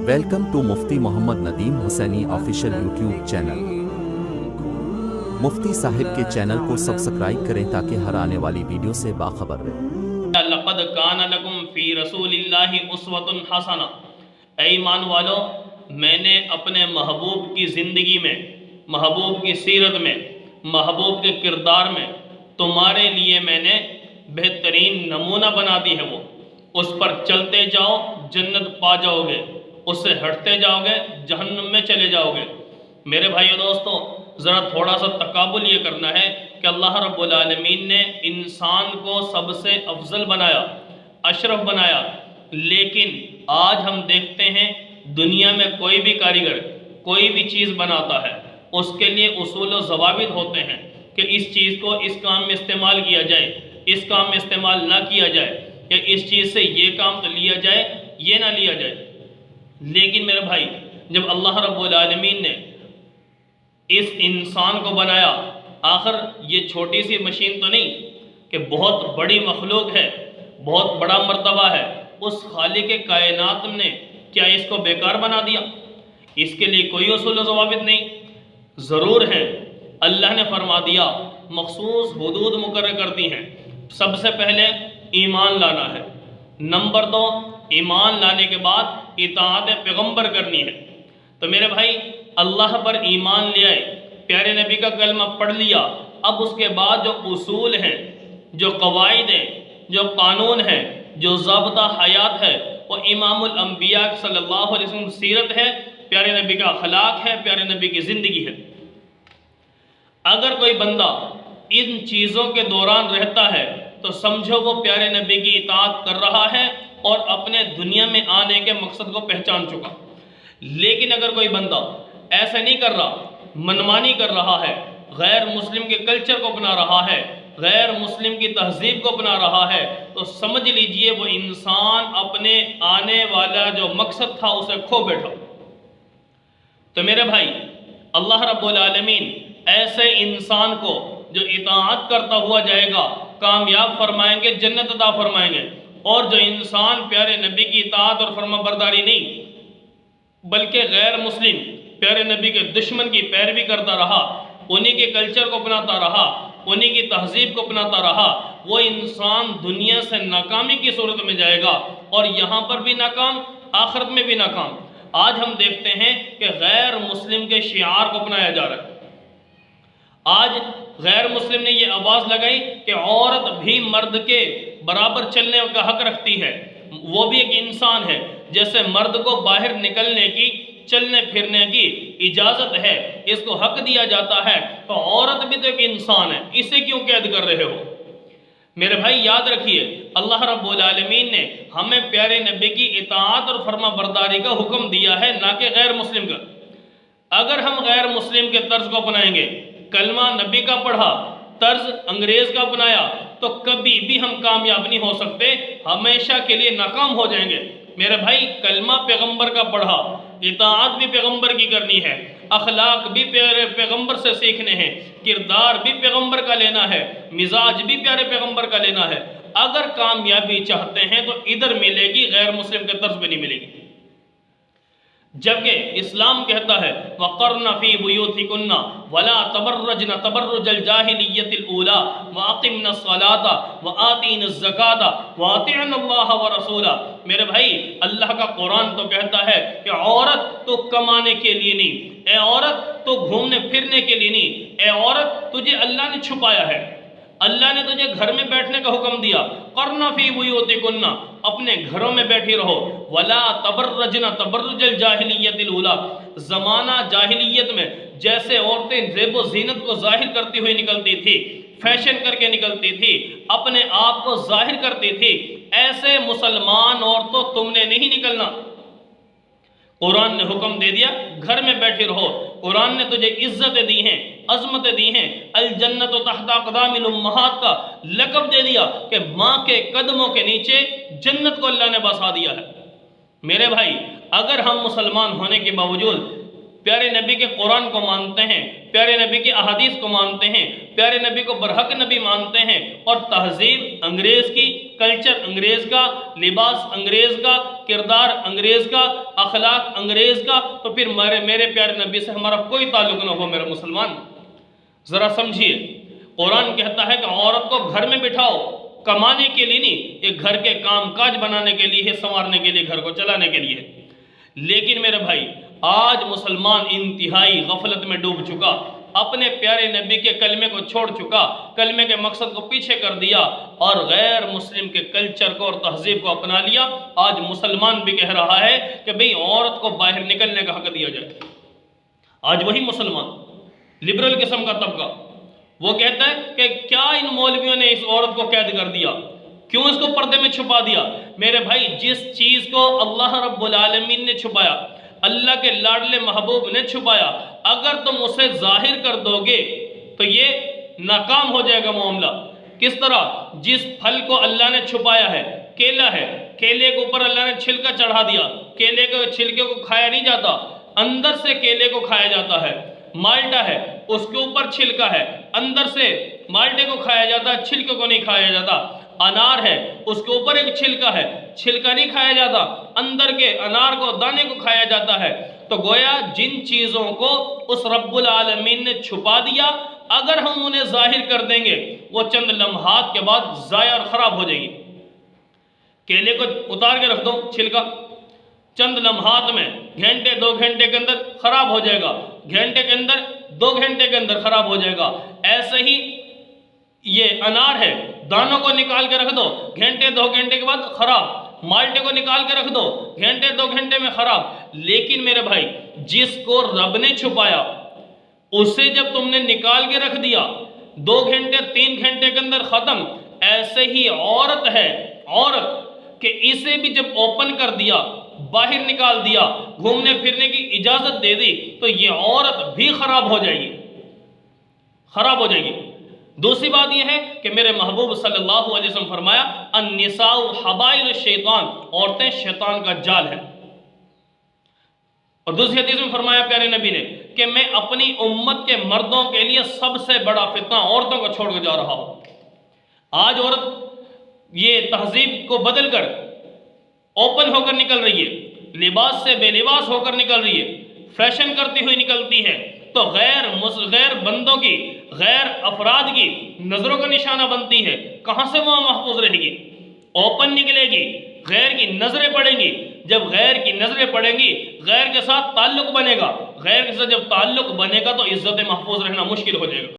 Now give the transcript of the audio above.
Welcome to Mufti Mohammad Nadeem Hussaini official YouTube channel. Mufti साहिब के channel को सब्सक्राइब करें ताकि हर आने वाली वीडियो से बाखबर रहें। लक़द कान लकुम फ़ी रसूलिल्लाहि उस्वतुन हसना। ऐ ईमान वालो, मैंने अपने महबूब की ज़िंदगी में, महबूब की सीरत में, महबूब के किरदार में तुम्हारे लिए मैंने बेहतरीन नमूना बना दी है। वो उस पर चलते जाओ, जन्नत पा जाओगे, उससे हटते जाओगे, जहन्नुम में चले जाओगे। मेरे भाइयों दोस्तों, ज़रा थोड़ा सा तकाबुल ये करना है कि अल्लाह रब्बुल आलमीन ने इंसान को सबसे अफजल बनाया, अशरफ बनाया, लेकिन आज हम देखते हैं दुनिया में कोई भी कारीगर कोई भी चीज़ बनाता है, उसके लिए उसूल व ज़वाबित होते हैं कि इस चीज़ को इस काम में इस्तेमाल किया जाए, इस काम में इस्तेमाल ना किया जाए, या इस चीज़ से ये काम तो लिया जाए, ये ना लिया जाए। लेकिन मेरे भाई, जब अल्लाह रब्बुल आलमीन ने इस इंसान को बनाया, आखिर ये छोटी सी मशीन तो नहीं कि बहुत बड़ी मखलूक है, बहुत बड़ा मर्तबा है, उस खालिक कायनात ने क्या इसको बेकार बना दिया? इसके लिए कोई उसूल व ज़वाबित नहीं। ज़रूर है, अल्लाह ने फरमा दिया, मखसूस हुदूद मुकर्रर कर दी हैं। सबसे पहले ईमान लाना है, नंबर 2 ईमान लाने के बाद इताअत पैगंबर करनी है। तो मेरे भाई, अल्लाह पर ईमान ले आए, प्यारे नबी का कलमा पढ़ लिया, अब उसके बाद जो उसूल हैं, जो कवायद हैं, जो कानून है, जो ज़ाब्ता हयात है, वो इमामुल अंबिया सल्लल्लाहु अलैहि वसल्लम सीरत है, प्यारे नबी का अखलाक है, प्यारे नबी की ज़िंदगी है। अगर कोई बंदा इन चीज़ों के दौरान रहता है तो समझो वो प्यारे नबी की इताअत कर रहा है और अपने दुनिया में आने के मकसद को पहचान चुका। लेकिन अगर कोई बंदा ऐसा नहीं कर रहा, मनमानी कर रहा है, गैर मुस्लिम के कल्चर को अपना रहा है, गैर मुस्लिम की तहजीब को अपना रहा है, तो समझ लीजिए वो इंसान अपने आने वाला जो मकसद था उसे खो बैठा। तो मेरे भाई, अल्लाह रब्बुल आलमीन ऐसे इंसान को जो इताअत करता हुआ जाएगा कामयाब फरमाएंगे, जन्नत अता फरमाएंगे। और जो इंसान प्यारे नबी की इताअत और फरमाबरदारी नहीं बल्कि गैर मुस्लिम प्यारे नबी के दुश्मन की पैरवी करता रहा, उन्हीं के कल्चर को अपनाता रहा, उन्हीं की तहजीब को अपनाता रहा, वो इंसान दुनिया से नाकामी की सूरत में जाएगा, और यहाँ पर भी नाकाम, आखिरत में भी नाकाम। आज हम देखते हैं कि गैर मुस्लिम के शिआर को अपनाया जा रहा है। आज गैर मुस्लिम ने ये आवाज़ लगाई कि औरत भी मर्द के बराबर चलने का हक रखती है, वो भी एक इंसान है, जैसे मर्द को बाहर निकलने की, चलने फिरने की इजाज़त है, इसको हक दिया जाता है, तो औरत भी तो एक इंसान है, इसे क्यों कैद कर रहे हो? मेरे भाई याद रखिए, अल्लाह रब्बुल आलमीन ने हमें प्यारे नबी की इताअत और फर्मा बरदारी का हुक्म दिया है, ना कि गैर मुस्लिम का। अगर हम गैर मुस्लिम के तर्ज को अपनाएंगे, कलमा नबी का पढ़ा, तर्ज अंग्रेज़ का अपनाया, तो कभी भी हम कामयाब नहीं हो सकते, हमेशा के लिए नाकाम हो जाएंगे। मेरे भाई, कलमा पैगंबर का पढ़ा, इताअत भी पैगंबर की करनी है, अखलाक भी प्यारे पैगंबर से सीखने हैं, किरदार भी पैगंबर का लेना है, मिजाज भी प्यारे पैगंबर का लेना है। अगर कामयाबी चाहते हैं तो इधर मिलेगी, गैर मुस्लिम के तर्ज पे नहीं मिलेगी। जबकि इस्लाम कहता है वक़र्न फ़ी बुयूतिकुन्ना वला तबर्रजन तबर्रुजल जाहिलिय्यतिल ऊला वअक़िमनस सलाता वआतीनज़ ज़काता वअतिअन्नल्लाह व रसूला। मेरे भाई, अल्लाह का कुरान तो कहता है कि औरत तो कमाने के लिए नहीं, ए औरत तो घूमने फिरने के लिए नहीं, ए औरत तुझे अल्लाह ने छुपाया है, अल्लाह ने तुझे घर में बैठने का हुक्म दिया, करना फी बुयूतिकुन्ना, अपने घरों में बैठी रहो, वला तबर्रजना तबर्रुजल जाहिलियतिल ऊला, ज़माना जाहिलियत में जैसे औरतें ज़ेबो ज़ीनत को ज़ाहिर करती हुई निकलती थी, फैशन करके निकलती थी, अपने आप को ज़ाहिर करती थी, ऐसे मुसलमान औरतों तुमने नहीं निकलना। कुरान ने हुक्म दे दिया, घर में बैठे रहो। कुरान ने तुझे इज्जतें दी हैं, अज़मतें दी हैं, अल जन्नत तहता अक़दामिल उम्महात का लक़ब दे दिया कि माँ के कदमों के नीचे जन्नत को अल्लाह ने बसा दिया है। मेरे भाई, अगर हम मुसलमान होने के बावजूद प्यारे नबी के कुरान को मानते हैं, پیارے نبی کی احادیث کو مانتے ہیں، پیارے نبی کو برحق نبی مانتے ہیں، اور تہذیب انگریز کی، کلچر انگریز کا، لباس انگریز کا، کردار انگریز کا، اخلاق انگریز کا، تو پھر میرے پیارے نبی سے ہمارا کوئی تعلق نہ ہو میرے مسلمان۔ ذرا سمجھیے، قرآن کہتا ہے کہ عورت کو گھر میں بٹھاؤ، کمانے کے لیے نہیں، یہ گھر کے کام کاج بنانے کے لیے ہے، سنوارنے کے لیے، گھر کو چلانے کے لیے۔ لیکن میرے بھائی، آج مسلمان انتہائی غفلت میں ڈوب چکا، اپنے پیارے نبی کے کلمے کو چھوڑ چکا، کلمے کے مقصد کو پیچھے کر دیا، اور غیر مسلم کے کلچر کو اور تہذیب کو اپنا لیا۔ آج مسلمان بھی کہہ رہا ہے کہ بھئی عورت کو باہر نکلنے کا حق دیا جائے۔ آج وہی مسلمان، لبرل قسم کا طبقہ، وہ کہتا ہے کہ کیا ان مولویوں نے اس عورت کو قید کر دیا، کیوں اس کو پردے میں چھپا دیا؟ میرے بھائی، جس چیز کو اللہ رب العالمین نے چھپایا، اللہ کے لاڈلے محبوب نے چھپایا، اگر تم اسے ظاہر کر دو گے تو یہ ناکام ہو جائے گا معاملہ۔ کس طرح؟ جس پھل کو اللہ نے چھپایا ہے، کیلا ہے، کیلے کے اوپر اللہ نے چھلکا چڑھا دیا، کیلے کے چھلکے کو کھایا نہیں جاتا، اندر سے کیلے کو کھایا جاتا ہے۔ مالٹا ہے، اس کے اوپر چھلکا ہے، اندر سے مالٹے کو کھایا جاتا ہے، چھلکے کو نہیں کھایا جاتا۔ انار ہے، اس کے اوپر ایک چھلکا ہے، چھلکا نہیں کھایا جاتا، اندر کے انار کو، دانے کو کھایا جاتا ہے۔ تو گویا جن چیزوں کو اس رب العالمین نے چھپا دیا، اگر ہم انہیں ظاہر کر دیں گے، وہ چند لمحات کے بعد ضائع اور خراب ہو جائے گی۔ کیلے کو اتار کے رکھ دو چھلکا، چند لمحات میں، گھنٹے 2 گھنٹے کے اندر خراب ہو جائے گا، گھنٹے کے اندر 2 گھنٹے کے اندر خراب ہو جائے گا۔ ایسے ہی یہ انار ہے، دانوں کو نکال کے رکھ دو، گھنٹے 2 گھنٹے کے بعد خراب، مالٹے کو نکال کے رکھ دو، گھنٹے 2 گھنٹے میں خراب۔ لیکن میرے بھائی، جس کو رب نے چھپایا، اسے جب تم نے نکال کے رکھ دیا، 2 گھنٹے 3 گھنٹے کے اندر ختم۔ ایسے ہی عورت ہے، عورت کہ اسے بھی جب اوپن کر دیا، باہر نکال دیا، گھومنے پھرنے کی اجازت دے دی، تو یہ عورت بھی خراب ہو جائے گی، خراب ہو جائے گی۔ دوسری بات یہ ہے کہ میرے محبوب صلی اللہ علیہ وسلم فرمایا، النساء حبائل الشیطان، عورتیں شیطان کا جال ہے۔ اور دوسری حدیث میں فرمایا پیارے نبی نے کہ میں اپنی امت کے مردوں کے لیے سب سے بڑا فتنہ عورتوں کو چھوڑ کے جا رہا ہوں۔ آج عورت یہ تہذیب کو بدل کر اوپن ہو کر نکل رہی ہے، لباس سے بے لباس ہو کر نکل رہی ہے، فیشن کرتی ہوئی نکلتی ہے، تو غیر بندوں کی، غیر افراد کی نظروں کا نشانہ بنتی ہے۔ کہاں سے وہ محفوظ رہے گی؟ اوپن نکلے گی، غیر کی نظریں پڑیں گی، جب غیر کی نظریں پڑیں گی، غیر کے ساتھ تعلق بنے گا، غیر کے ساتھ جب تعلق بنے گا تو عزت محفوظ رہنا مشکل ہو جائے گا۔